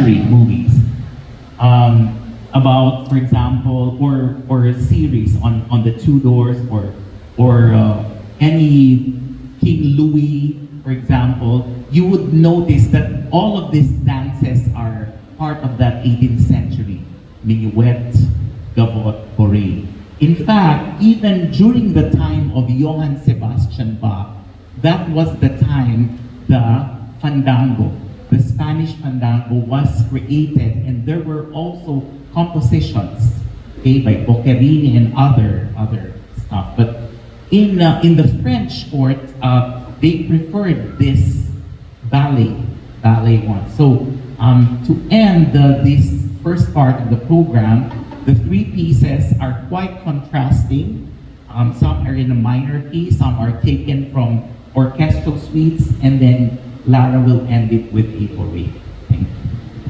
century movies. About, for example, or a series on the Tudors or any King Louis, for example, you would notice that all of these dances are part of that 18th century. Minuet, gavotte, bourrée. In fact, even during the time of Johann Sebastian Bach, that was the time the fandango, the Spanish fandango was created, and there were also compositions, okay, by Boccherini and other stuff. But in the French court, they preferred this ballet one. So to end this first part of the program, the three pieces are quite contrasting. Some are in a minor key, some are taken from orchestral suites, and then Lara will end it with a bourrée.